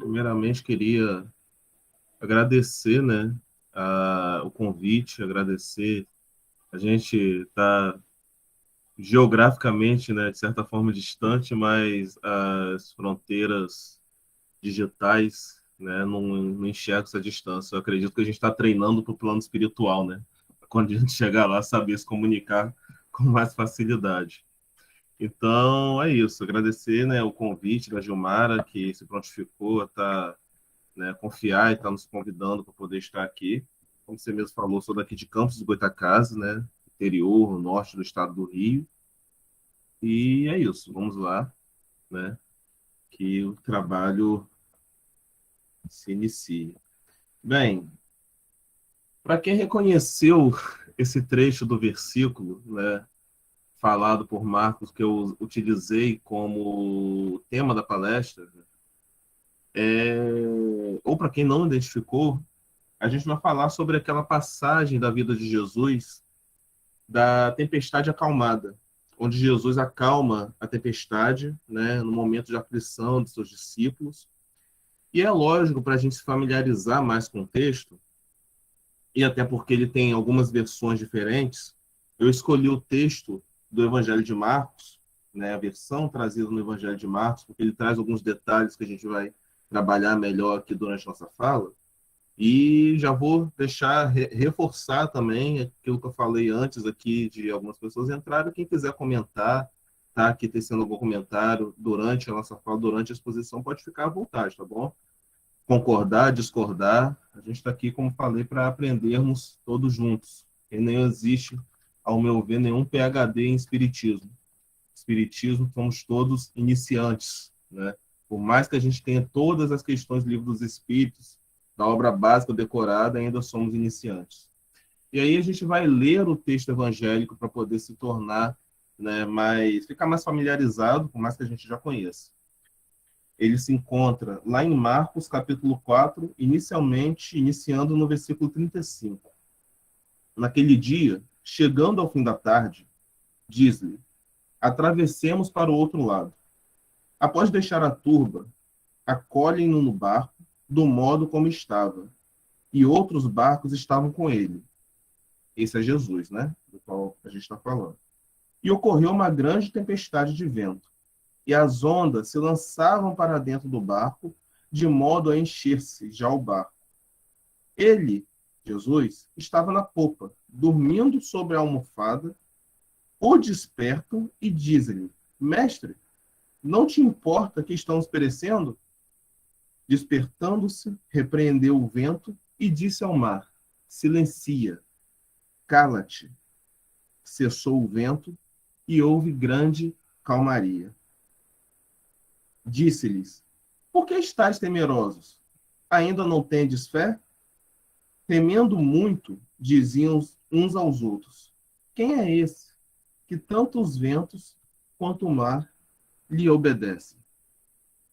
Primeiramente, queria agradecer, né, o convite, agradecer. A gente está geograficamente, né, de certa forma distante, mas as fronteiras digitais, né, não enxergam essa distância. Eu acredito que a gente está treinando para o plano espiritual, né? Quando a gente chegar lá, saber se comunicar com mais facilidade. Então, é isso. Agradecer, né, o convite da Gilmara, que se prontificou a estar, né, confiar e estar nos convidando para poder estar aqui. Como você mesmo falou, sou daqui de Campos dos Goytacazes, né, interior, norte do estado do Rio. E é isso. Vamos lá, né, que o trabalho se inicie. Bem, para quem reconheceu esse trecho do versículo, né, falado por Marcos, que eu utilizei como tema da palestra, ou para quem não identificou, a gente vai falar sobre aquela passagem da vida de Jesus, da tempestade acalmada, onde Jesus acalma a tempestade, né, no momento de aflição de seus discípulos. E é lógico, para a gente se familiarizar mais com o texto, e até porque ele tem algumas versões diferentes, eu escolhi o texto do Evangelho de Marcos, né, a versão trazida no Evangelho de Marcos, porque ele traz alguns detalhes que a gente vai trabalhar melhor aqui durante a nossa fala. E já vou deixar, reforçar também aquilo que eu falei antes aqui, de algumas pessoas entrarem. Quem quiser comentar, tá aqui tecendo algum comentário durante a nossa fala, durante a exposição, pode ficar à vontade, tá bom? Concordar, discordar, a gente está aqui, como falei, para aprendermos todos juntos. E nem existe, ao meu ver, nenhum PhD em Espiritismo. Espiritismo, somos todos iniciantes, né? Por mais que a gente tenha todas as questões do Livro dos Espíritos, da obra básica decorada, ainda somos iniciantes. E aí a gente vai ler o texto evangélico para poder se tornar, né, ficar mais familiarizado, por mais que a gente já conheça. Ele se encontra lá em Marcos, capítulo 4, iniciando no versículo 35. Naquele dia, chegando ao fim da tarde, diz-lhe: atravessemos para o outro lado. Após deixar a turba, acolhem-no no barco, do modo como estava, e outros barcos estavam com ele. Esse é Jesus, né? Do qual a gente está falando. E ocorreu uma grande tempestade de vento, e as ondas se lançavam para dentro do barco, de modo a encher-se já o barco. Ele, Jesus, estava na popa, dormindo sobre a almofada. O despertam e dizem-lhe: mestre, não te importa que estamos perecendo? Despertando-se, repreendeu o vento e disse ao mar: silencia, cala-te. Cessou o vento e houve grande calmaria. Disse-lhes: por que estáis temerosos? Ainda não tendes fé? Temendo muito, diziam uns aos outros: quem é esse que tanto os ventos quanto o mar lhe obedecem?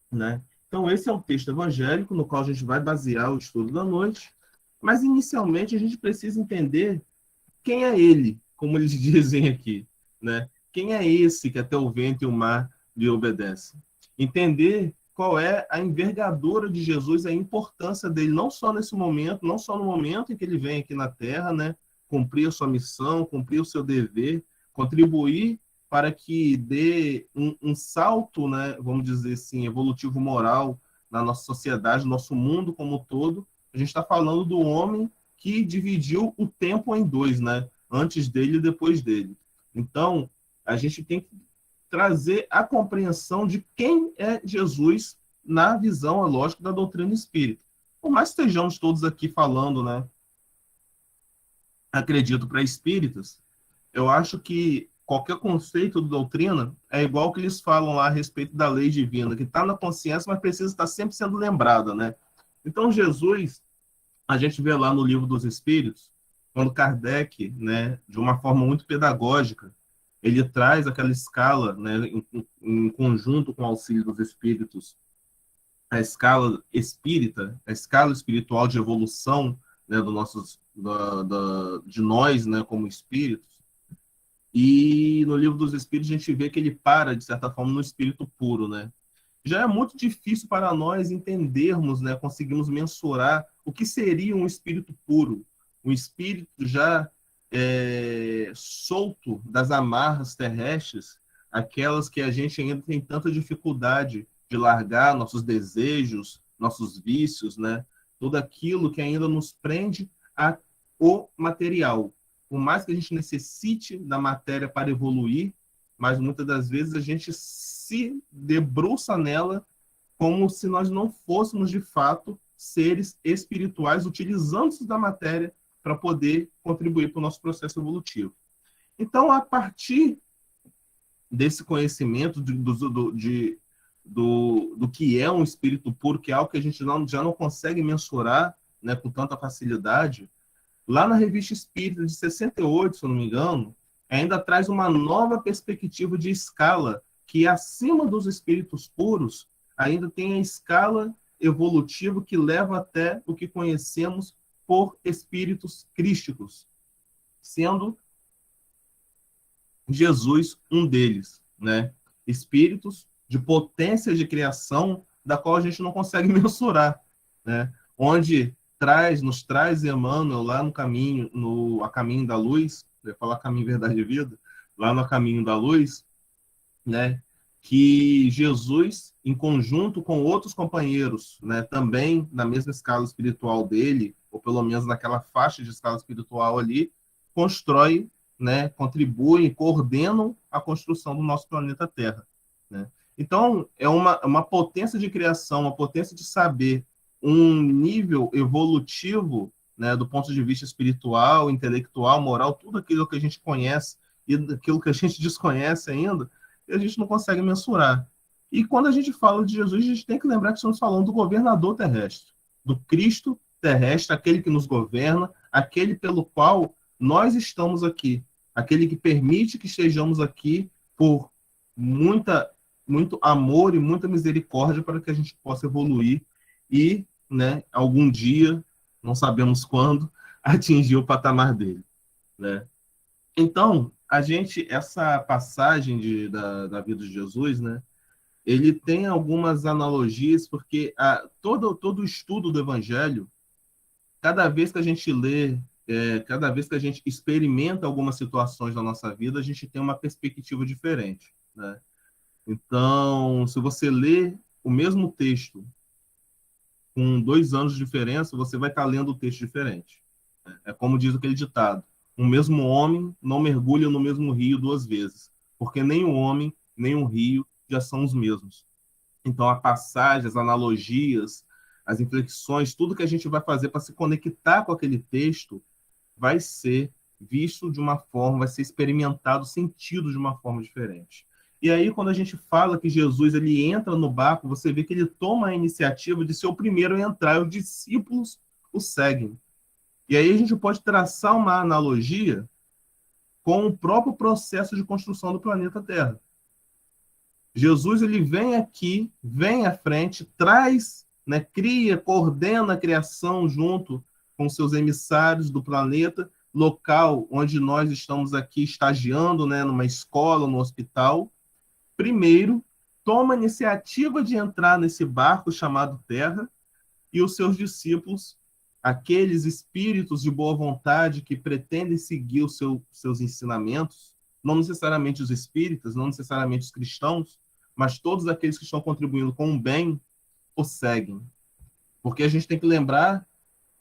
Né? Então, esse é o texto evangélico no qual a gente vai basear o estudo da noite, mas inicialmente a gente precisa entender quem é ele, como eles dizem aqui, né? Quem é esse que até o vento e o mar lhe obedecem? Entender qual é a envergadura de Jesus, a importância dele, não só nesse momento, não só no momento em que ele vem aqui na Terra, né? Cumprir a sua missão, cumprir o seu dever, contribuir para que dê um salto, né? Vamos dizer assim, evolutivo moral na nossa sociedade, no nosso mundo como um todo. A gente está falando do homem que dividiu o tempo em dois, né? Antes dele e depois dele. Então, a gente tem que trazer a compreensão de quem é Jesus na visão, é lógico, da doutrina espírita. Por mais que estejamos todos aqui falando, né? Acredito para espíritas, eu acho que qualquer conceito de doutrina é igual que eles falam lá a respeito da lei divina, que está na consciência, mas precisa estar sempre sendo lembrada, né? Então, Jesus, a gente vê lá no Livro dos Espíritos, quando Kardec, né, de uma forma muito pedagógica, ele traz aquela escala, né, em conjunto com o auxílio dos espíritos, a escala espírita, a escala espiritual de evolução, né, de nós, né, como espíritos. E no Livro dos Espíritos a gente vê que ele para, de certa forma, no espírito puro, né? já é muito difícil para nós entendermos, né, conseguirmos mensurar o que seria um espírito puro, um espírito já solto das amarras terrestres, aquelas que a gente ainda tem tanta dificuldade de largar, nossos desejos, nossos vícios, né, tudo aquilo que ainda nos prende ao material. Por mais que a gente necessite da matéria para evoluir, mas muitas das vezes a gente se debruça nela como se nós não fôssemos, de fato, seres espirituais, utilizando-se da matéria para poder contribuir para o nosso processo evolutivo. Então, a partir desse conhecimento do que é um espírito puro, que é algo que a gente já não consegue mensurar, né, com tanta facilidade, lá na Revista Espírita de 68, se eu não me engano, ainda traz uma nova perspectiva de escala, que acima dos espíritos puros, ainda tem a escala evolutiva que leva até o que conhecemos por espíritos crísticos, sendo Jesus um deles, né? Espíritos de potência de criação da qual a gente não consegue mensurar, né? Onde nos traz Emmanuel lá no caminho, a caminho da luz, eu ia falar caminho, verdade e vida, lá no caminho da luz, né? Que Jesus, em conjunto com outros companheiros, né, também na mesma escala espiritual dele, ou pelo menos naquela faixa de escala espiritual ali, constrói, né, contribuem, coordenam a construção do nosso planeta Terra, né? Então, é uma potência de criação, uma potência de saber, um nível evolutivo, né, do ponto de vista espiritual, intelectual, moral, tudo aquilo que a gente conhece e aquilo que a gente desconhece ainda, a gente não consegue mensurar. E quando a gente fala de Jesus, a gente tem que lembrar que estamos falando do governador terrestre, do Cristo terrestre, aquele que nos governa, aquele pelo qual nós estamos aqui, aquele que permite que estejamos aqui por muito amor e muita misericórdia para que a gente possa evoluir e, né, algum dia, não sabemos quando, atingir o patamar dele, né? Então, essa passagem da vida de Jesus, né, ele tem algumas analogias, porque todo o estudo do Evangelho, cada vez que a gente lê, cada vez que a gente experimenta algumas situações na nossa vida, a gente tem uma perspectiva diferente, né? Então, se você lê o mesmo texto com 2 anos de diferença, você vai estar lendo o texto diferente. É como diz aquele ditado: um mesmo homem não mergulha no mesmo rio 2 vezes, porque nem o homem, nem o rio já são os mesmos. Então, a passagem, as analogias, as inflexões, tudo que a gente vai fazer para se conectar com aquele texto vai ser visto de uma forma, vai ser experimentado, sentido de uma forma diferente. E aí, quando a gente fala que Jesus ele entra no barco, você vê que ele toma a iniciativa de ser o primeiro a entrar, e os discípulos o seguem. E aí a gente pode traçar uma analogia com o próprio processo de construção do planeta Terra. Jesus ele vem aqui, vem à frente, traz, né, cria, coordena a criação junto com seus emissários do planeta, local onde nós estamos aqui estagiando, né, numa escola, no hospital. Primeiro, toma a iniciativa de entrar nesse barco chamado Terra, e os seus discípulos, aqueles espíritos de boa vontade que pretendem seguir os seus ensinamentos, não necessariamente os espíritas, não necessariamente os cristãos, mas todos aqueles que estão contribuindo com o bem, o seguem. Porque a gente tem que lembrar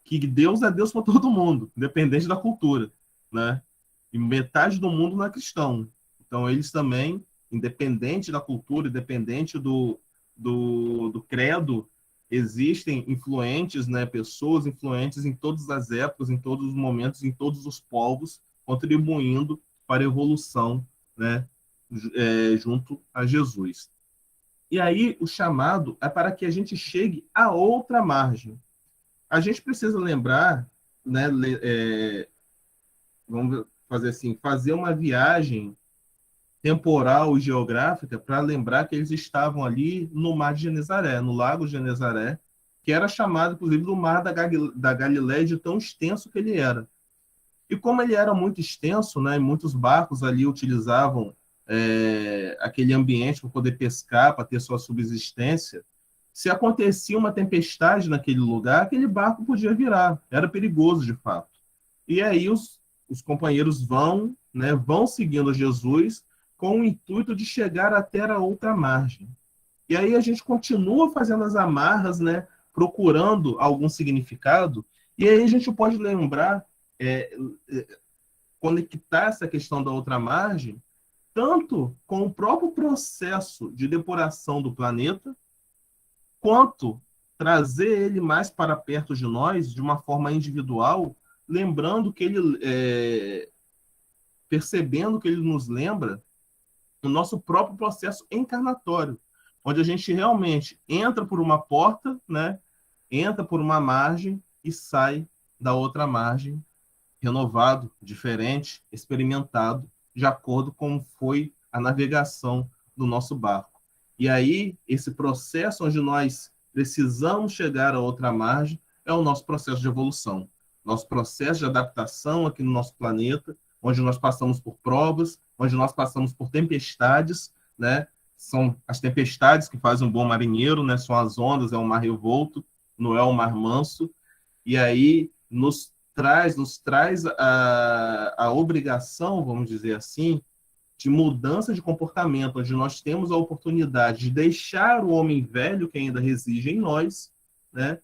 que Deus é Deus para todo mundo, independente da cultura, né? E metade do mundo não é cristão. Então, eles também, independente da cultura, independente do credo, existem influentes, né, pessoas influentes em todas as épocas, em todos os momentos, em todos os povos, contribuindo para a evolução, né, junto a Jesus. E aí o chamado é para que a gente chegue a outra margem. A gente precisa lembrar, né, vamos fazer assim, fazer uma viagem temporal e geográfica para lembrar que eles estavam ali no Mar de Genezaré, no Lago de Genezaré, que era chamado, inclusive, do Mar da Galileia, de tão extenso que ele era. E como ele era muito extenso, né, muitos barcos ali utilizavam aquele ambiente para poder pescar, para ter sua subsistência. Se acontecia uma tempestade naquele lugar, aquele barco podia virar, era perigoso de fato. E aí os companheiros vão, né, vão seguindo Jesus com o intuito de chegar até a outra margem. E aí a gente continua fazendo as amarras, né, procurando algum significado, e aí a gente pode lembrar, conectar essa questão da outra margem, tanto com o próprio processo de depuração do planeta, quanto trazer ele mais para perto de nós, de uma forma individual, lembrando que ele, percebendo que ele nos lembra o nosso próprio processo encarnatório, onde a gente realmente entra por uma porta, né? Entra por uma margem e sai da outra margem, renovado, diferente, experimentado, de acordo com como foi a navegação do nosso barco. E aí, esse processo onde nós precisamos chegar a outra margem é o nosso processo de evolução, nosso processo de adaptação aqui no nosso planeta, onde nós passamos por provas, onde nós passamos por tempestades, né? São as tempestades que fazem um bom marinheiro, né? São as ondas, é o mar revolto, não é o mar manso. E aí nos traz a obrigação, vamos dizer assim, de mudança de comportamento, onde nós temos a oportunidade de deixar o homem velho que ainda reside em nós, né?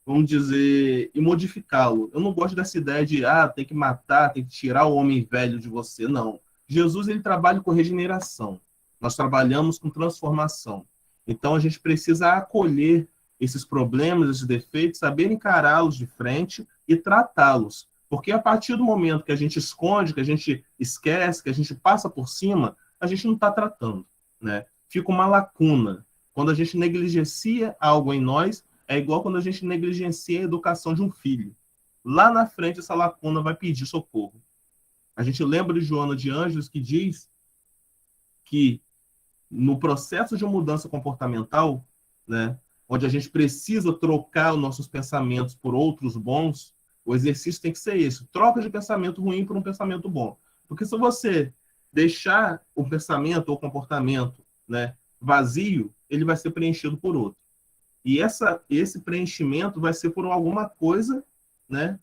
Vamos dizer, e modificá-lo. Eu não gosto dessa ideia de, tem que matar, tem que tirar o homem velho de você. Não. Jesus, ele trabalha com regeneração. Nós trabalhamos com transformação. Então, a gente precisa acolher esses problemas, esses defeitos, saber encará-los de frente e tratá-los. Porque a partir do momento que a gente esconde, que a gente esquece, que a gente passa por cima, a gente não está tratando, né? Fica uma lacuna. Quando a gente negligencia algo em nós, é igual quando a gente negligencia a educação de um filho. Lá na frente, essa lacuna vai pedir socorro. A gente lembra de Joana de Ângeles, que diz que no processo de mudança comportamental, né, onde a gente precisa trocar os nossos pensamentos por outros bons, o exercício tem que ser esse. Troca de pensamento ruim por um pensamento bom. Porque se você deixar o pensamento ou comportamento, né, vazio, ele vai ser preenchido por outro. E esse preenchimento vai ser por alguma coisa, né,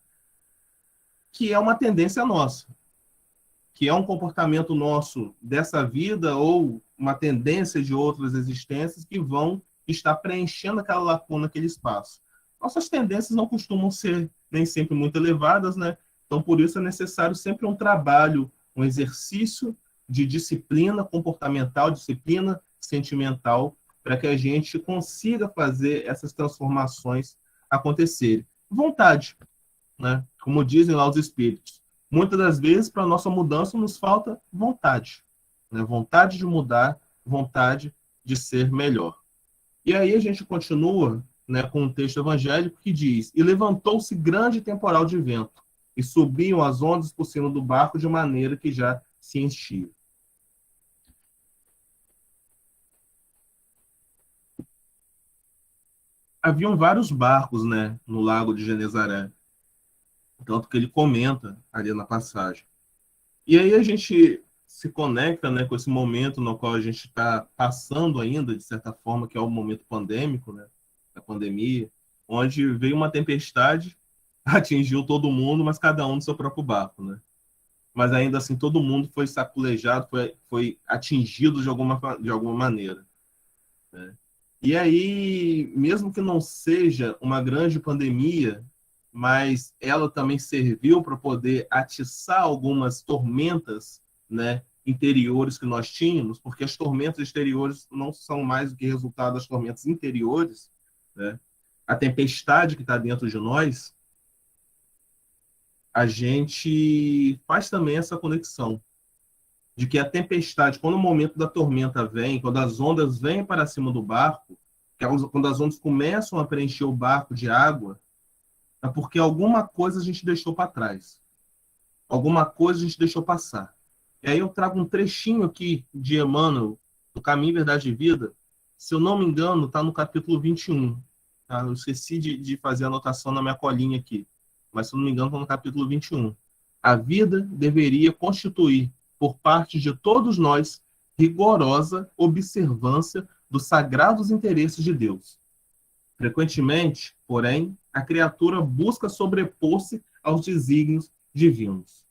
que é uma tendência nossa, que é um comportamento nosso dessa vida ou uma tendência de outras existências que vão estar preenchendo aquela lacuna, aquele espaço. Nossas tendências não costumam ser nem sempre muito elevadas, né? Então, por isso é necessário sempre um trabalho, um exercício de disciplina comportamental, disciplina sentimental, para que a gente consiga fazer essas transformações acontecerem. Vontade, né? Como dizem lá os espíritos. Muitas das vezes, para a nossa mudança, nos falta vontade, né? Vontade de mudar, vontade de ser melhor. E aí a gente continua, né, com um texto evangélico que diz: e levantou-se grande temporal de vento, e subiam as ondas por cima do barco de maneira que já se enchia. Haviam vários barcos, né, no lago de Genezaré, tanto que ele comenta ali na passagem. E aí a gente se conecta, né, com esse momento no qual a gente está passando ainda, de certa forma, que é o momento pandêmico, né, da pandemia, onde veio uma tempestade, atingiu todo mundo, mas cada um no seu próprio barco, né? Mas ainda assim todo mundo foi saculejado, foi atingido de alguma maneira, né? E aí, mesmo que não seja uma grande pandemia, mas ela também serviu para poder atiçar algumas tormentas, né, interiores que nós tínhamos, porque as tormentas exteriores não são mais do que resultado das tormentas interiores, né? A tempestade que está dentro de nós, a gente faz também essa conexão de que a tempestade, quando o momento da tormenta vem, quando as ondas vêm para cima do barco, quando as ondas começam a preencher o barco de água, é porque alguma coisa a gente deixou para trás. Alguma coisa a gente deixou passar. E aí eu trago um trechinho aqui de Emmanuel, do Caminho, Verdade e Vida. Se eu não me engano, está no capítulo 21. Tá? Eu esqueci de fazer a anotação na minha colinha aqui. Mas, se eu não me engano, está no capítulo 21. A vida deveria constituir, por parte de todos nós, rigorosa observância dos sagrados interesses de Deus. Frequentemente, porém, a criatura busca sobrepor-se aos desígnios divinos.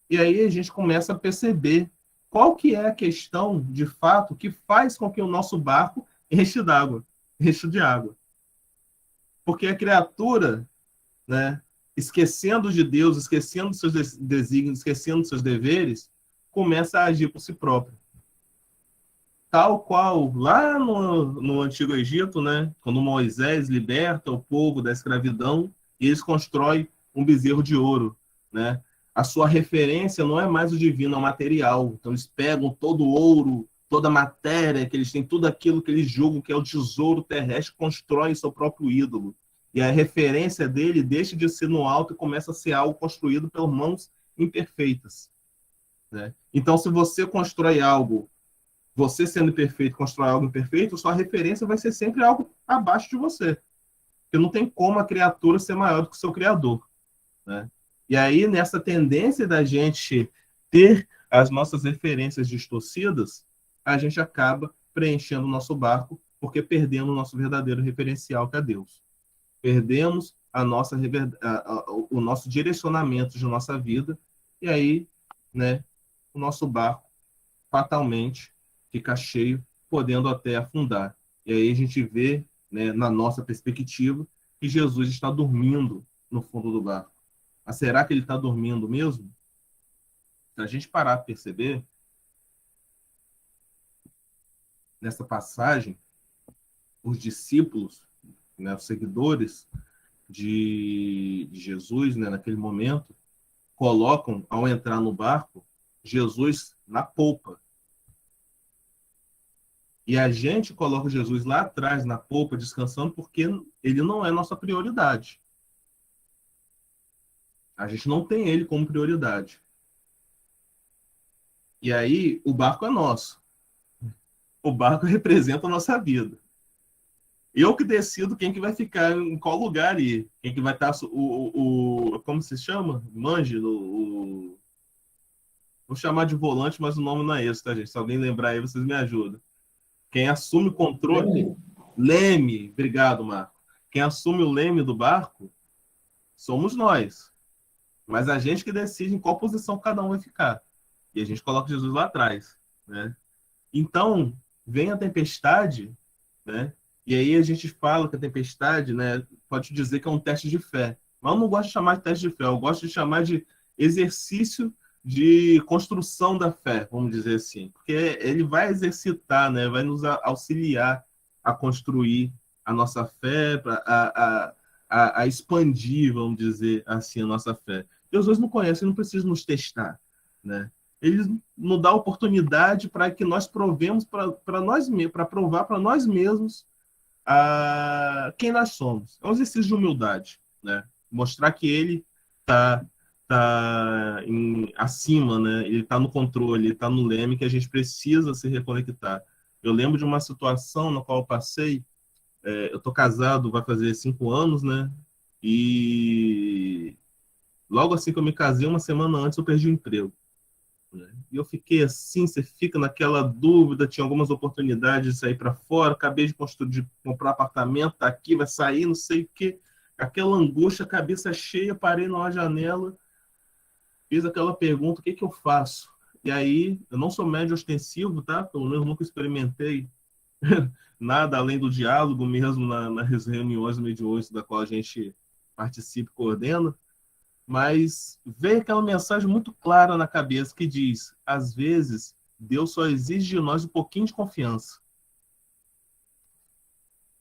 E aí a gente começa a perceber qual que é a questão, de fato, que faz com que o nosso barco enche d'água, enche de água. Porque a criatura, né, esquecendo de Deus, esquecendo seus desígnios, esquecendo seus deveres, começa a agir por si própria. Tal qual lá no Antigo Egito, né, quando Moisés liberta o povo da escravidão, e eles constroem um bezerro de ouro, né? A sua referência não é mais o divino, é o material. Então eles pegam todo o ouro, toda a matéria, que eles têm tudo aquilo que eles julgam que é o tesouro terrestre, constroem seu próprio ídolo. E a referência dele deixa de ser no alto e começa a ser algo construído pelas mãos imperfeitas, né? Então, se você constrói algo, você sendo perfeito, constrói algo imperfeito, sua referência vai ser sempre algo abaixo de você. Porque não tem como a criatura ser maior do que o seu criador, né? E aí, nessa tendência da gente ter as nossas referências distorcidas, a gente acaba preenchendo o nosso barco, porque perdemos o nosso verdadeiro referencial, que é Deus. Perdemos o nosso direcionamento de nossa vida, e aí, né, o nosso barco fatalmente fica cheio, podendo até afundar. E aí a gente vê, né, na nossa perspectiva, que Jesus está dormindo no fundo do barco. Mas será que ele está dormindo mesmo? Se a gente parar para perceber, nessa passagem, os discípulos, né, os seguidores de Jesus, né, naquele momento, colocam, ao entrar no barco, Jesus na polpa. E a gente coloca Jesus lá atrás, na polpa, descansando, porque ele não é nossa prioridade. A gente não tem ele como prioridade. E aí, o barco é nosso. O barco representa a nossa vida. Eu que decido quem que vai ficar em qual lugar ali. Quem que vai estar... como se chama? Manje, vou chamar de volante, mas o nome não é esse, tá, gente? Se alguém lembrar aí, vocês me ajudam. Quem assume o controle... Leme. Obrigado, Marco. Quem assume o leme do barco somos nós. Mas a gente que decide em qual posição cada um vai ficar. E a gente coloca Jesus lá atrás, né? Então, vem a tempestade, né? E aí a gente fala que a tempestade, né, pode dizer que é um teste de fé. Mas eu não gosto de chamar de teste de fé, eu gosto de chamar de exercício de construção da fé, vamos dizer assim. Porque ele vai exercitar, né, vai nos auxiliar a construir a nossa fé, a expandir, vamos dizer assim, a nossa fé. Jesus não conhece, não precisa nos testar, né? Ele nos dá oportunidade para que nós provemos para nós mesmos, para provar para nós mesmos quem nós somos. É um exercício de humildade, né? Mostrar que ele tá acima, né? Ele está no controle, ele está no leme, que a gente precisa se reconectar. Eu lembro de uma situação na qual eu passei. Eu tô casado, vai fazer 5 anos, né? E logo assim que eu me casei, uma semana antes, eu perdi o emprego. E eu fiquei assim, você fica naquela dúvida, tinha algumas oportunidades de sair para fora, acabei de comprar apartamento, tá aqui, vai sair, não sei o quê. Aquela angústia, cabeça cheia, parei numa janela, fiz aquela pergunta, o que que eu faço? E aí, eu não sou médio ostensivo, tá? Pelo menos nunca experimentei nada além do diálogo mesmo nas reuniões mediúnicas da qual a gente participa e coordena. Mas veio aquela mensagem muito clara na cabeça que diz: às vezes, Deus só exige de nós um pouquinho de confiança.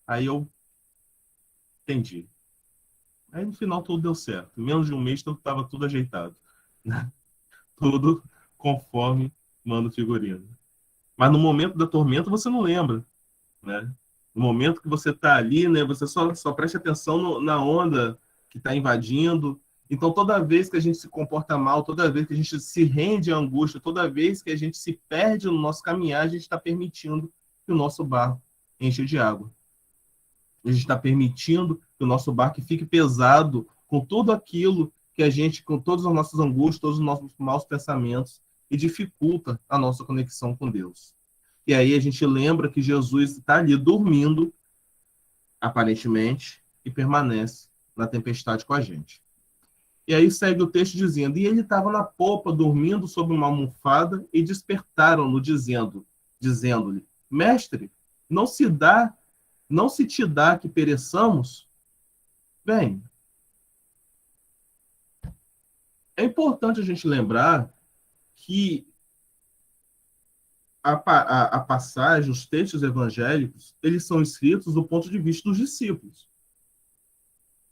Aí eu entendi. Aí no final tudo deu certo. Em menos de um mês estava tudo ajeitado. Tudo conforme manda o figurino. Mas no momento da tormenta você não lembra, né? No momento que você está ali, né, você só presta atenção na onda que está invadindo. Então, toda vez que a gente se comporta mal, toda vez que a gente se rende à angústia, toda vez que a gente se perde no nosso caminhar, a gente está permitindo que o nosso barco encha de água. A gente está permitindo que o nosso barco fique pesado com tudo aquilo que a gente, com todas as nossas angústias, todos os nossos maus pensamentos, e dificulta a nossa conexão com Deus. E aí a gente lembra que Jesus está ali dormindo, aparentemente, e permanece na tempestade com a gente. E aí segue o texto dizendo: e ele estava na popa, dormindo sob uma almofada, e despertaram-no, dizendo-lhe: Mestre, não se te dá que pereçamos? Bem, é importante a gente lembrar que a passagem, os textos evangélicos, eles são escritos do ponto de vista dos discípulos.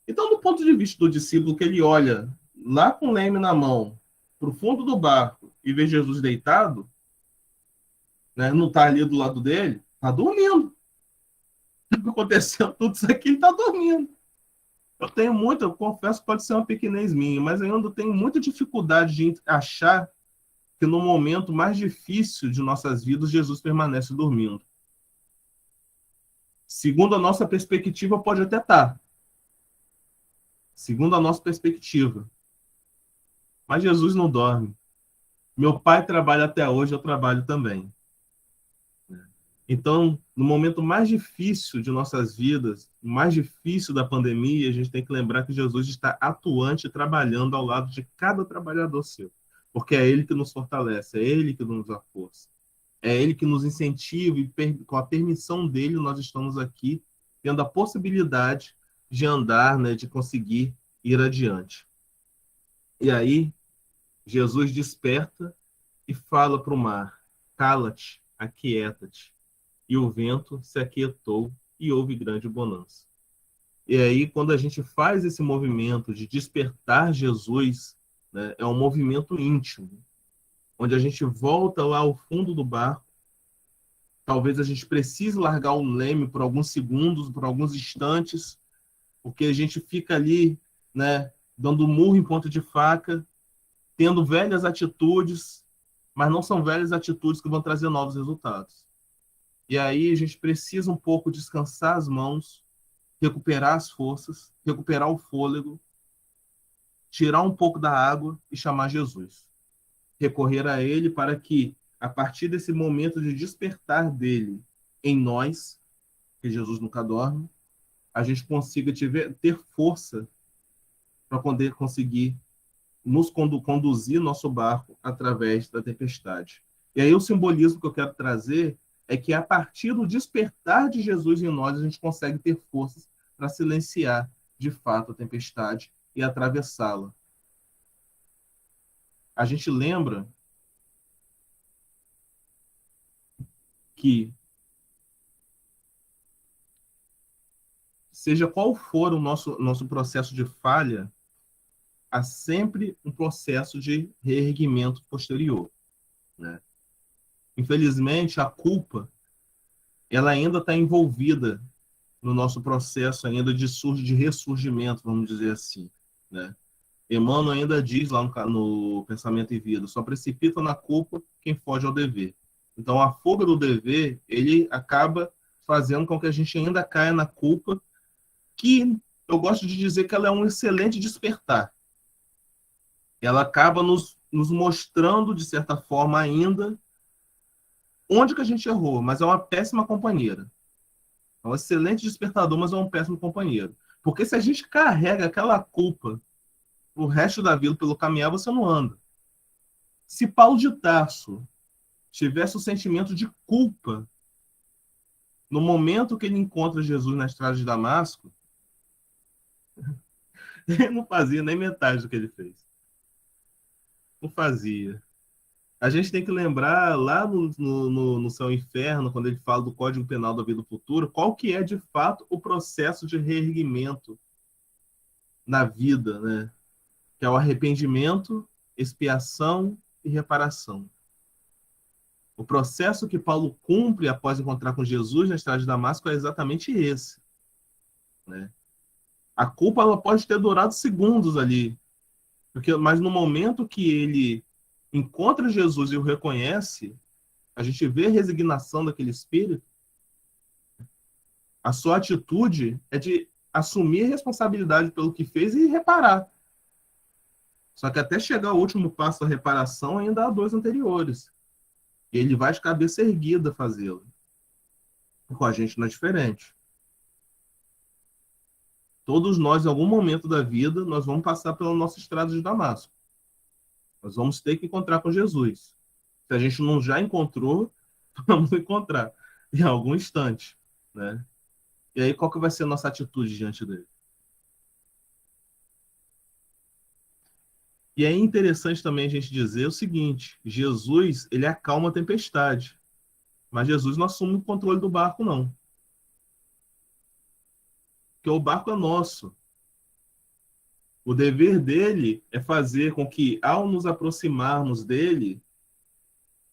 Então, do ponto de vista do discípulo, que ele olha lá com o leme na mão, para o fundo do barco, e vê Jesus deitado, né, não está ali do lado dele, está dormindo. Acontecendo tudo isso aqui, ele está dormindo. Eu confesso que pode ser uma pequenez minha, mas eu ainda tenho muita dificuldade de achar que no momento mais difícil de nossas vidas, Jesus permanece dormindo. Segundo a nossa perspectiva, pode até estar. Segundo a nossa perspectiva. Mas Jesus não dorme. Meu pai trabalha até hoje, eu trabalho também. Então, no momento mais difícil de nossas vidas, mais difícil da pandemia, a gente tem que lembrar que Jesus está atuante e trabalhando ao lado de cada trabalhador seu. Porque é Ele que nos fortalece, é Ele que nos dá força. É Ele que nos incentiva e com a permissão dEle nós estamos aqui tendo a possibilidade de andar, né, de conseguir ir adiante. E aí, Jesus desperta e fala para o mar: cala-te, aquieta-te. E o vento se aquietou e houve grande bonança. E aí, quando a gente faz esse movimento de despertar Jesus, né, é um movimento íntimo, onde a gente volta lá ao fundo do barco. Talvez a gente precise largar o leme por alguns segundos, por alguns instantes, porque a gente fica ali, né, dando murro em ponta de faca, tendo velhas atitudes, mas não são velhas atitudes que vão trazer novos resultados. E aí a gente precisa um pouco descansar as mãos, recuperar as forças, recuperar o fôlego, tirar um pouco da água e chamar Jesus. Recorrer a Ele para que, a partir desse momento de despertar dele em nós, que Jesus nunca dorme, a gente consiga ter força para poder conseguir nos conduzir nosso barco através da tempestade. E aí o simbolismo que eu quero trazer é que a partir do despertar de Jesus em nós, a gente consegue ter forças para silenciar, de fato, a tempestade e atravessá-la. A gente lembra que, seja qual for o nosso processo de falha, há sempre um processo de reerguimento posterior, né? Infelizmente, a culpa ela ainda está envolvida no nosso processo ainda de ressurgimento, vamos dizer assim, né? Emmanuel ainda diz lá no Pensamento e Vida: só precipita na culpa quem foge ao dever. Então, a fuga do dever, ele acaba fazendo com que a gente ainda caia na culpa, que eu gosto de dizer que ela é um excelente despertar. Ela acaba nos mostrando, de certa forma, ainda onde que a gente errou, mas é uma péssima companheira. É um excelente despertador, mas é um péssimo companheiro. Porque se a gente carrega aquela culpa o resto da vida pelo caminhar, você não anda. Se Paulo de Tarso tivesse o sentimento de culpa no momento que ele encontra Jesus na estrada de Damasco, ele não fazia nem metade do que ele fez. Não fazia. A gente tem que lembrar lá no Céu e Inferno, quando ele fala do Código Penal da Vida Futura, qual que é, de fato, o processo de reerguimento na vida, né? Que é o arrependimento, expiação e reparação. O processo que Paulo cumpre após encontrar com Jesus na estrada de Damasco é exatamente esse, né? A culpa ela pode ter durado segundos ali, mas no momento que ele encontra Jesus e o reconhece, a gente vê a resignação daquele espírito, a sua atitude é de assumir a responsabilidade pelo que fez e reparar. Só que até chegar ao último passo da reparação, ainda há dois anteriores. E ele vai de cabeça erguida fazê-lo. Com a gente não é diferente. Todos nós, em algum momento da vida, nós vamos passar pela nossa estrada de Damasco. Nós vamos ter que encontrar com Jesus. Se a gente não já encontrou, vamos encontrar em algum instante, né? E aí, qual que vai ser a nossa atitude diante dele? E é interessante também a gente dizer o seguinte: Jesus, ele acalma a tempestade, mas Jesus não assume o controle do barco, não. Porque o barco é nosso. O dever dele é fazer com que, ao nos aproximarmos dele,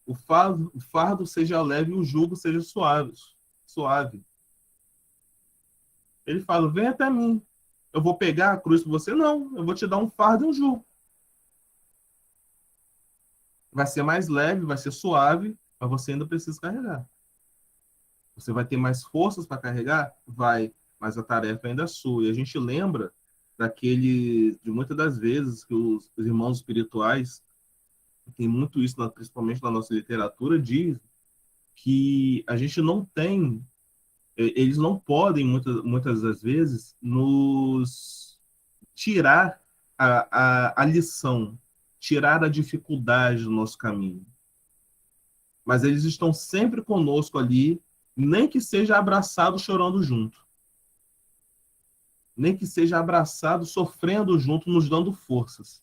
o fardo seja leve e o jugo seja suave. Ele fala: vem até mim. Eu vou pegar a cruz por você? Não, eu vou te dar um fardo e um jugo. Vai ser mais leve, vai ser suave, mas você ainda precisa carregar. Você vai ter mais forças para carregar? Vai, mas a tarefa ainda é sua. E a gente lembra de muitas das vezes que os irmãos espirituais, tem muito isso, principalmente na nossa literatura, diz que a gente não tem, eles não podem, muitas das vezes, nos tirar a lição, tirar a dificuldade do nosso caminho. Mas eles estão sempre conosco ali, nem que seja abraçado chorando junto. Nem que seja abraçado sofrendo junto, nos dando forças.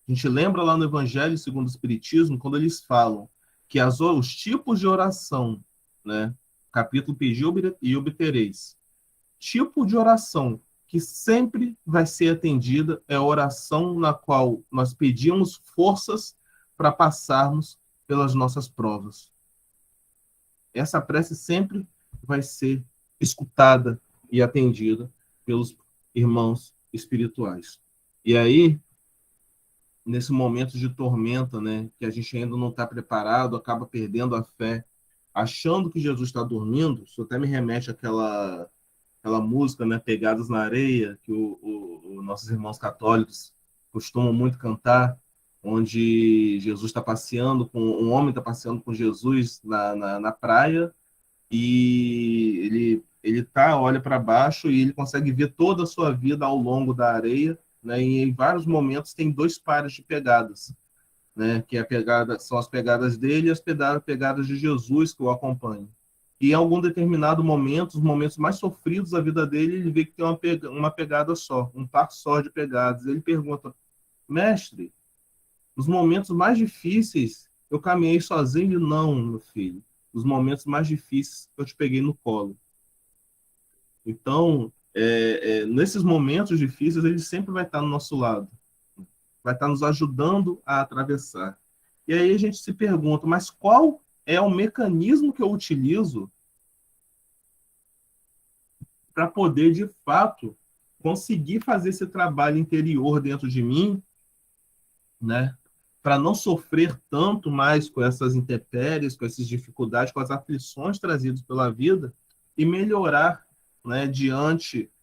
A gente lembra lá no Evangelho segundo o Espiritismo, quando eles falam que os tipos de oração, né? Capítulo Pedi e obtereis. Tipo de oração que sempre vai ser atendida é a oração na qual nós pedimos forças para passarmos pelas nossas provas. Essa prece sempre vai ser escutada e atendida pelos irmãos espirituais. E aí, nesse momento de tormenta, né, que a gente ainda não está preparado, acaba perdendo a fé, achando que Jesus está dormindo. Isso até me remete àquela música, né, Pegadas na Areia, que os nossos irmãos católicos costumam muito cantar, onde Jesus está passeando, um homem está passeando com Jesus na praia, e ele olha para baixo e ele consegue ver toda a sua vida ao longo da areia, né, e em vários momentos tem dois pares de pegadas, né, que são as pegadas dele e as pegadas de Jesus que o acompanham. E em algum determinado momento, os momentos mais sofridos da vida dele, ele vê que tem uma pegada só, um par só de pegadas. Ele pergunta: mestre, nos momentos mais difíceis, eu caminhei sozinho? Ele: não, meu filho. Nos momentos mais difíceis, eu te peguei no colo. Então, nesses momentos difíceis, ele sempre vai estar no nosso lado. Vai estar nos ajudando a atravessar. E aí a gente se pergunta: mas qual é o mecanismo que eu utilizo para poder, de fato, conseguir fazer esse trabalho interior dentro de mim, né? Para não sofrer tanto mais com essas intempéries, com essas dificuldades, com as aflições trazidas pela vida, e melhorar, né,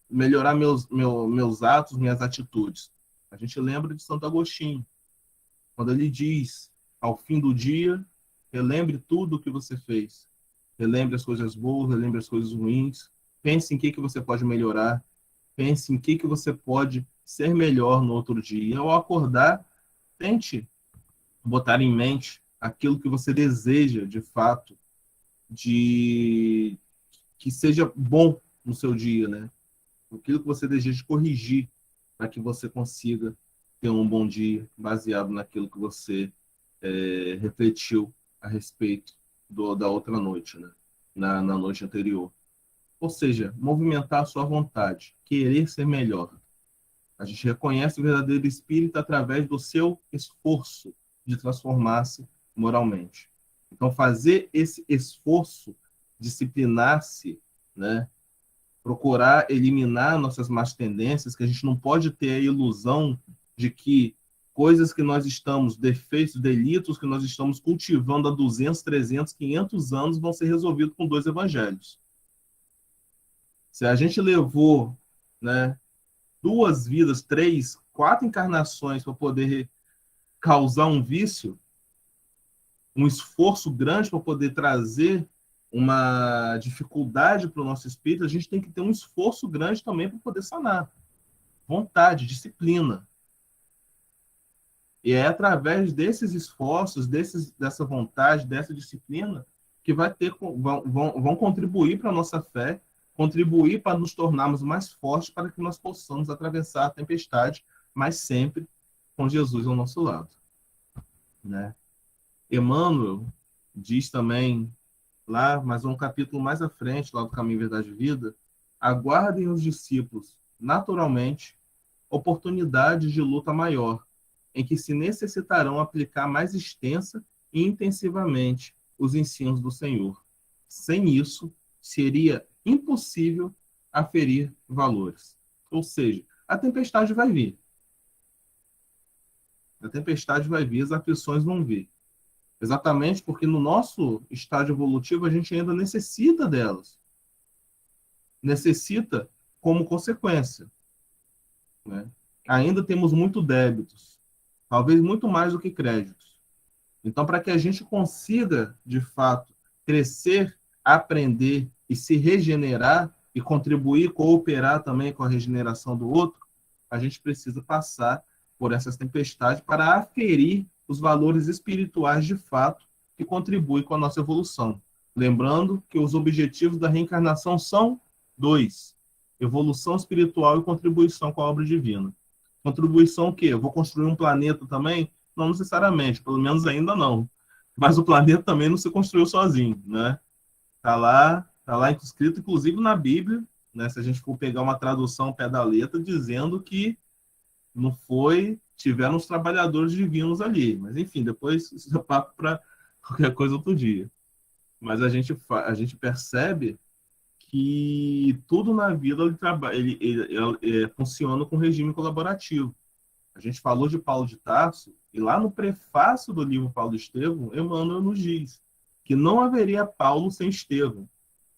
melhorar meus atos, minhas atitudes. A gente lembra de Santo Agostinho, quando ele diz: ao fim do dia, relembre tudo o que você fez. Relembre as coisas boas, relembre as coisas ruins. Pense em que você pode melhorar. Pense em que você pode ser melhor no outro dia. E ao acordar, tente botar em mente aquilo que você deseja, de fato, de que seja bom no seu dia, né? Aquilo que você deseja corrigir para que você consiga ter um bom dia baseado naquilo que você refletiu a respeito da outra noite, né? Na noite anterior. Ou seja, movimentar a sua vontade, querer ser melhor. A gente reconhece o verdadeiro espírito através do seu esforço de transformar-se moralmente. Então, fazer esse esforço, disciplinar-se, né? Procurar eliminar nossas más tendências, que a gente não pode ter a ilusão de que coisas que nós estamos, defeitos, delitos que nós estamos cultivando há 200, 300, 500 anos vão ser resolvidos com 2 evangelhos. Se a gente levou, né, 2 vidas, 3, 4 encarnações para poder causar um vício, um esforço grande para poder trazer uma dificuldade para o nosso espírito, a gente tem que ter um esforço grande também para poder sanar. Vontade, disciplina. E é através desses esforços, dessa vontade, dessa disciplina, que vão contribuir para a nossa fé, contribuir para nos tornarmos mais fortes, para que nós possamos atravessar a tempestade, mas sempre com Jesus ao nosso lado. Né? Emmanuel diz também, lá, mas um capítulo mais à frente, lá do Caminho, Verdade e Vida, aguardem os discípulos, naturalmente, oportunidades de luta maior, em que se necessitarão aplicar mais extensa e intensivamente os ensinos do Senhor. Sem isso, seria impossível aferir valores. Ou seja, a tempestade vai vir. A tempestade vai vir, as aflições vão vir. Exatamente porque no nosso estágio evolutivo a gente ainda necessita delas. Necessita como consequência. Né? Ainda temos muito débitos. Talvez muito mais do que créditos. Então, para que a gente consiga, de fato, crescer, aprender e se regenerar e contribuir, cooperar também com a regeneração do outro, a gente precisa passar por essas tempestades para aferir os valores espirituais de fato que contribuem com a nossa evolução. Lembrando que os objetivos da reencarnação são 2: evolução espiritual e contribuição com a obra divina. Contribuição o quê? Eu vou construir um planeta também? Não necessariamente, pelo menos ainda não. Mas o planeta também não se construiu sozinho, né? Tá lá escrito, inclusive na Bíblia, né? Se a gente for pegar uma tradução ao pé da letra, dizendo que não foi, tiveram os trabalhadores divinos ali. Mas, enfim, depois isso é papo para qualquer coisa outro dia. Mas a gente percebe que tudo na vida ele funciona com regime colaborativo. A gente falou de Paulo de Tarso, e lá no prefácio do livro Paulo de Estevão, Emmanuel nos diz que não haveria Paulo sem Estevão.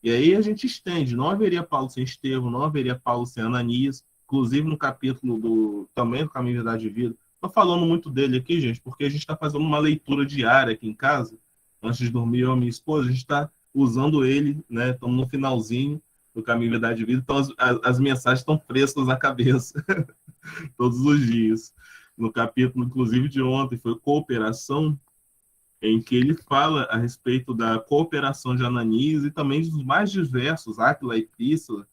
E aí a gente estende, não haveria Paulo sem Estevão, não haveria Paulo sem Ananias, inclusive no capítulo também do Caminho, Verdade e Vida. Estou falando muito dele aqui, gente, porque a gente está fazendo uma leitura diária aqui em casa, antes de dormir, eu e minha esposa, a gente está usando ele, né? Estamos no finalzinho do Caminho, Verdade e Vida, então as mensagens estão frescas na cabeça todos os dias. No capítulo, inclusive, de ontem, foi Cooperação, em que ele fala a respeito da cooperação de Ananias e também dos mais diversos, Áquila e Príscila,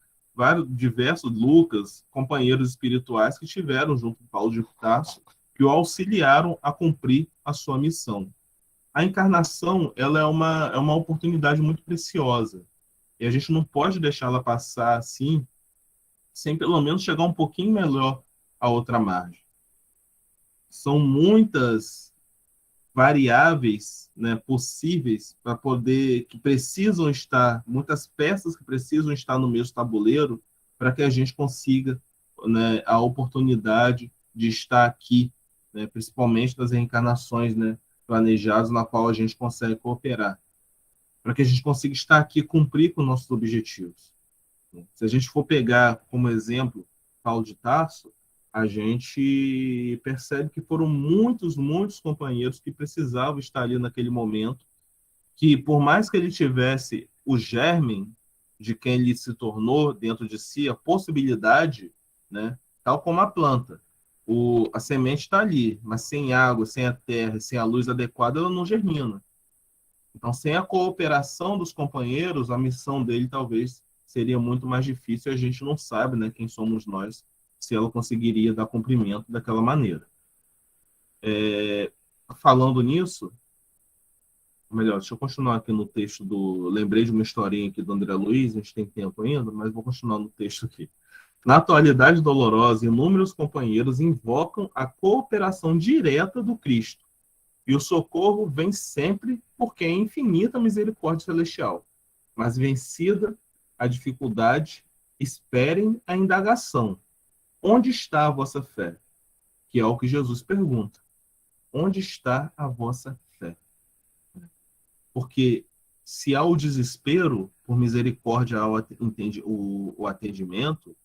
diversos Lucas, companheiros espirituais que tiveram junto com Paulo de Tarso, que o auxiliaram a cumprir a sua missão. A encarnação, ela é uma oportunidade muito preciosa, e a gente não pode deixá-la passar assim, sem pelo menos chegar um pouquinho melhor à outra margem. São muitas variáveis, né, possíveis para poder, que precisam estar, muitas peças que precisam estar no mesmo tabuleiro para que a gente consiga, né, a oportunidade de estar aqui, né, principalmente das reencarnações, né, planejadas, na qual a gente consegue cooperar, para que a gente consiga estar aqui e cumprir com nossos objetivos. Se a gente for pegar como exemplo Paulo de Tarso, a gente percebe que foram muitos companheiros que precisavam estar ali naquele momento, que por mais que ele tivesse o germe de quem ele se tornou dentro de si, a possibilidade, né, tal como a planta, a semente está ali, mas sem água, sem a terra, sem a luz adequada, ela não germina. Então, sem a cooperação dos companheiros, a missão dele talvez seria muito mais difícil, e a gente não sabe, né, quem somos nós, se ela conseguiria dar cumprimento daquela maneira. Falando nisso, melhor, deixa eu continuar aqui no texto lembrei de uma historinha aqui do André Luiz, a gente tem tempo ainda, mas vou continuar no texto aqui. Na atualidade dolorosa, inúmeros companheiros invocam a cooperação direta do Cristo, e o socorro vem sempre porque é infinita misericórdia celestial. Mas vencida a dificuldade, esperem a indagação. Onde está a vossa fé? Que é o que Jesus pergunta. Onde está a vossa fé? Porque se há o desespero, por misericórdia ao o atendimento,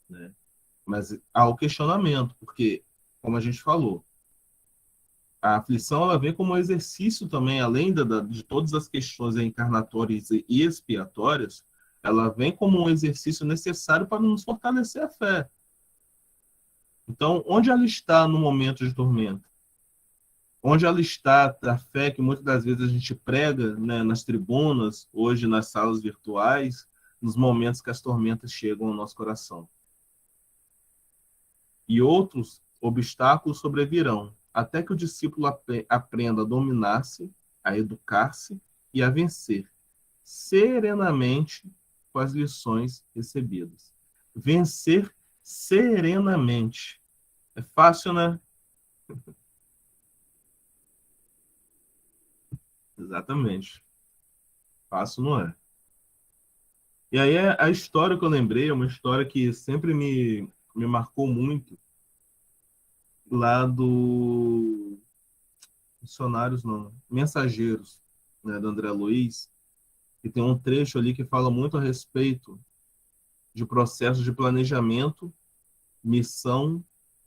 né, Mas há o questionamento, porque, como a gente falou, a aflição ela vem como um exercício também, além de todas as questões encarnatórias e expiatórias, ela vem como um exercício necessário para nos fortalecer a fé. Então, onde ela está no momento de tormento? Onde ela está a fé que muitas das vezes a gente prega, né, nas tribunas, hoje nas salas virtuais, nos momentos que as tormentas chegam ao nosso coração? E outros obstáculos sobrevirão, até que o discípulo aprenda a dominar-se, a educar-se e a vencer serenamente com as lições recebidas. Vencer serenamente. É fácil, né? Exatamente. Fácil não é. E aí a história que eu lembrei é uma história que sempre me marcou muito, lá do Missionários, não, Mensageiros, né, do André Luiz, que tem um trecho ali que fala muito a respeito de processo de planejamento, missão,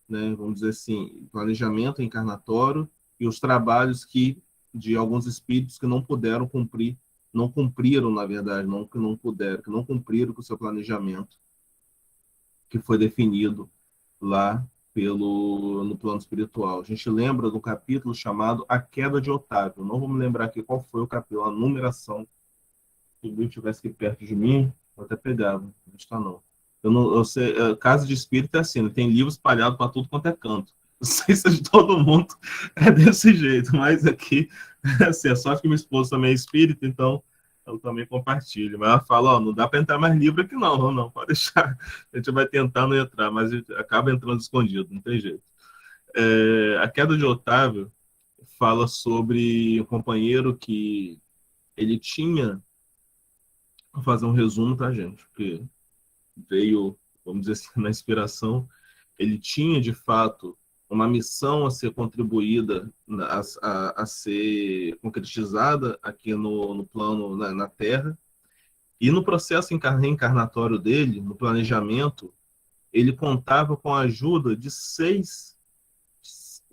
né, vamos dizer assim, planejamento encarnatório e os trabalhos que de alguns espíritos que não puderam cumprir, não cumpriram, na verdade, não que não puderam, que não cumpriram com o seu planejamento que foi definido lá no plano espiritual. A gente lembra do capítulo chamado A Queda de Otávio. Não vamos lembrar aqui qual foi o capítulo, a numeração. Se o livro estivesse aqui perto de mim, eu até pegava. Não está, não. Eu sei, casa de espírito é assim, né? Tem livros espalhados para tudo quanto é canto. Não sei se é de todo mundo é desse jeito, mas aqui, assim, é sorte que minha esposa também é espírita, então eu também compartilho. Mas ela fala, ó, não dá para entrar mais livro aqui não, não, pode deixar. A gente vai tentar não entrar, mas a gente acaba entrando escondido, não tem jeito. A Queda de Otávio fala sobre um companheiro que ele tinha, vou fazer um resumo, tá, gente? Porque veio, vamos dizer assim, na inspiração, ele tinha, de fato, uma missão a ser contribuída, a ser concretizada aqui no plano, na Terra, e no processo reencarnatório dele, no planejamento, ele contava com a ajuda de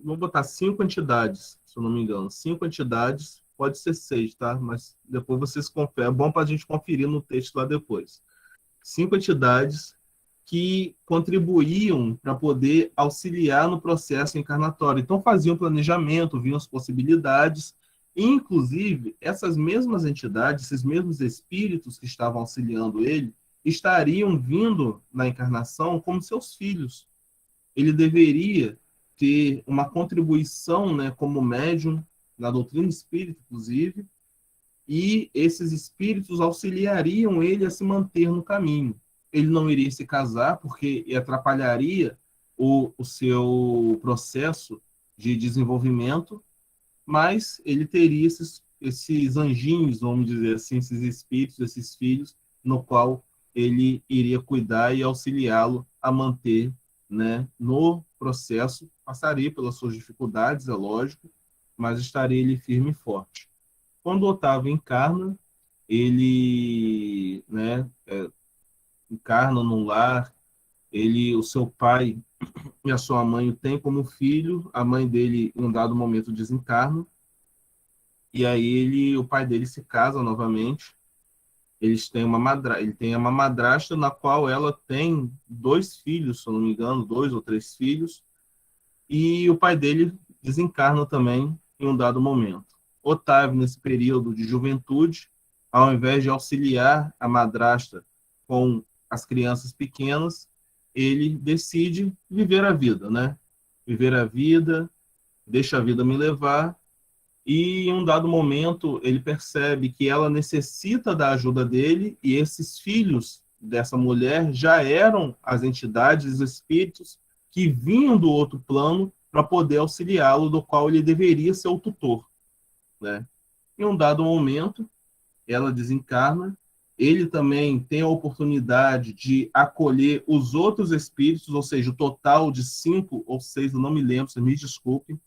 vou botar 5 entidades, se eu não me engano, 5 entidades, pode ser 6, tá? Mas depois vocês conferem, é bom para a gente conferir no texto lá depois. 5 entidades que contribuíam para poder auxiliar no processo encarnatório. Então, faziam planejamento, viam as possibilidades, e, inclusive, essas mesmas entidades, esses mesmos espíritos que estavam auxiliando ele, estariam vindo na encarnação como seus filhos. Ele deveria ter uma contribuição, né, como médium, na doutrina espírita, inclusive, e esses espíritos auxiliariam ele a se manter no caminho. Ele não iria se casar porque atrapalharia o seu processo de desenvolvimento, mas ele teria esses anjinhos, vamos dizer assim, esses espíritos, esses filhos, no qual ele iria cuidar e auxiliá-lo a manter, né, no processo. Passaria pelas suas dificuldades, é lógico, mas estaria ele firme e forte. Quando o Otávio encarna, ele, né, encarna num lar, o seu pai e a sua mãe o têm como filho, a mãe dele, em um dado momento, desencarna, e aí o pai dele se casa novamente, ele tem uma madrasta na qual ela tem 2 filhos, se eu não me engano, 2 ou 3 filhos, e o pai dele desencarna também em um dado momento. Otávio, nesse período de juventude, ao invés de auxiliar a madrasta com as crianças pequenas, ele decide viver a vida, né? Viver a vida, deixa a vida me levar, e em um dado momento ele percebe que ela necessita da ajuda dele, e esses filhos dessa mulher já eram as entidades, os espíritos que vinham do outro plano para poder auxiliá-lo, do qual ele deveria ser o tutor, né? Em um dado momento, ela desencarna, ele também tem a oportunidade de acolher os outros espíritos, ou seja, o total de 5 ou 6, eu não me lembro, vocês me desculpem,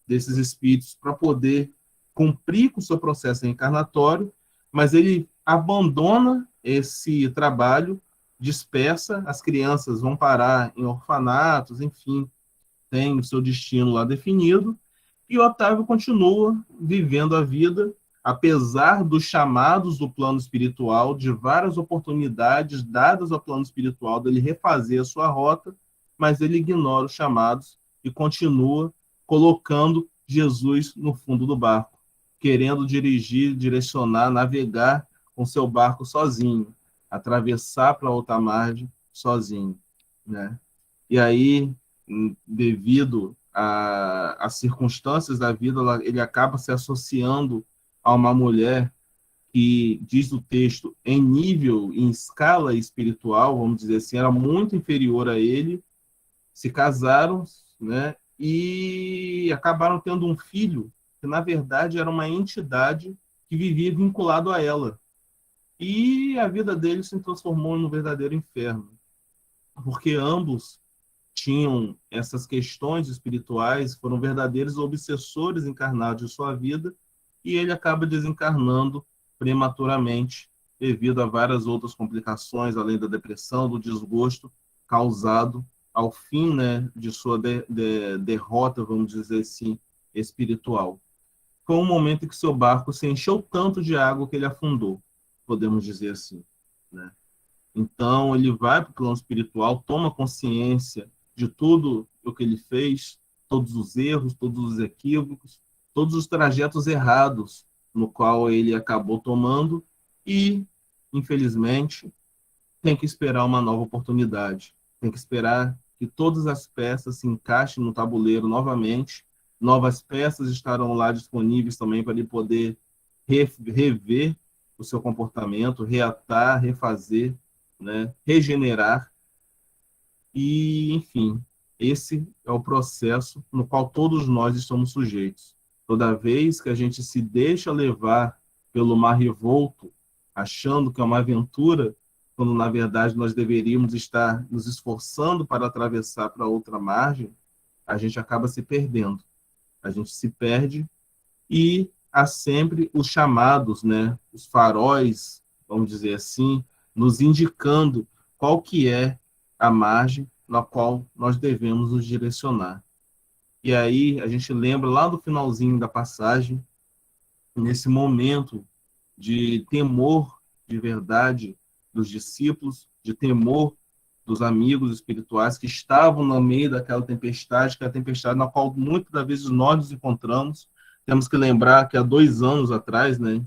desses espíritos, para poder cumprir com o seu processo reencarnatório, mas ele abandona esse trabalho dispersa, as crianças vão parar em orfanatos, enfim, tem o seu destino lá definido, e Otávio continua vivendo a vida, apesar dos chamados do plano espiritual, de várias oportunidades dadas ao plano espiritual dele refazer a sua rota, mas ele ignora os chamados e continua colocando Jesus no fundo do barco, querendo dirigir, direcionar, navegar com seu barco sozinho, atravessar para outra margem sozinho, né? E aí, devido às circunstâncias da vida, ele acaba se associando a uma mulher que, diz o texto, em nível, em escala espiritual, vamos dizer assim, era muito inferior a ele, se casaram, né, e acabaram tendo um filho, que na verdade era uma entidade que vivia vinculado a ela. E a vida dele se transformou num verdadeiro inferno, porque ambos tinham essas questões espirituais, foram verdadeiros obsessores encarnados de sua vida, e ele acaba desencarnando prematuramente devido a várias outras complicações, além da depressão, do desgosto causado ao fim, né, de sua derrota, vamos dizer assim, espiritual. Foi um momento em que seu barco se encheu tanto de água que ele afundou, podemos dizer assim, né? Então, ele vai para o plano espiritual, toma consciência de tudo o que ele fez, todos os erros, todos os equívocos, todos os trajetos errados no qual ele acabou tomando e, infelizmente, tem que esperar uma nova oportunidade. Tem que esperar que todas as peças se encaixem no tabuleiro novamente. Novas peças estarão lá disponíveis também para ele poder rever o seu comportamento, reatar, refazer, né, regenerar. E, enfim, esse é o processo no qual todos nós estamos sujeitos. Toda vez que a gente se deixa levar pelo mar revolto, achando que é uma aventura, quando na verdade nós deveríamos estar nos esforçando para atravessar para outra margem, a gente acaba se perdendo. A gente se perde e há sempre os chamados, né, os faróis, vamos dizer assim, nos indicando qual que é a margem na qual nós devemos nos direcionar. E aí a gente lembra lá do finalzinho da passagem, nesse momento de temor de verdade dos discípulos, de temor dos amigos espirituais que estavam no meio daquela tempestade, que é a tempestade na qual muitas das vezes nós nos encontramos. Temos que lembrar que há 2 anos atrás, né,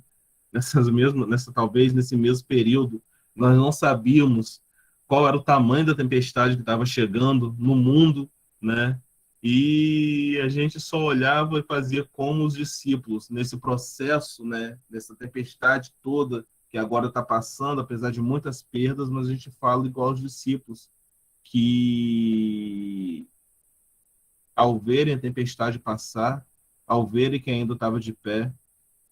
talvez nesse mesmo período, nós não sabíamos qual era o tamanho da tempestade que estava chegando no mundo, né? E a gente só olhava e fazia como os discípulos nesse processo, né, nessa tempestade toda que agora está passando, apesar de muitas perdas, mas a gente fala igual aos discípulos, que ao verem a tempestade passar, ao verem que ainda estava de pé,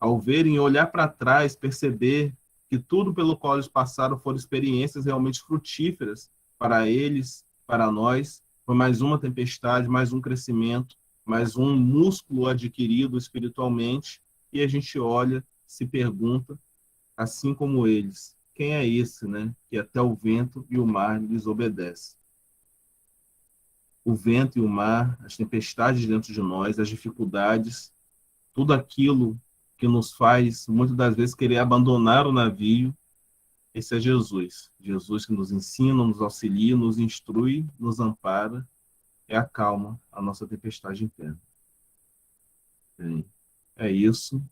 ao verem e olhar para trás, perceber que tudo pelo qual eles passaram foram experiências realmente frutíferas para eles, para nós. Foi mais uma tempestade, mais um crescimento, mais um músculo adquirido espiritualmente, e a gente olha, se pergunta, assim como eles, quem é esse, né, que até o vento e o mar lhes obedecem? O vento e o mar, as tempestades dentro de nós, as dificuldades, tudo aquilo que nos faz, muitas das vezes, querer abandonar o navio, esse é Jesus. Jesus que nos ensina, nos auxilia, nos instrui, nos ampara e acalma a nossa tempestade interna. Bem, é isso.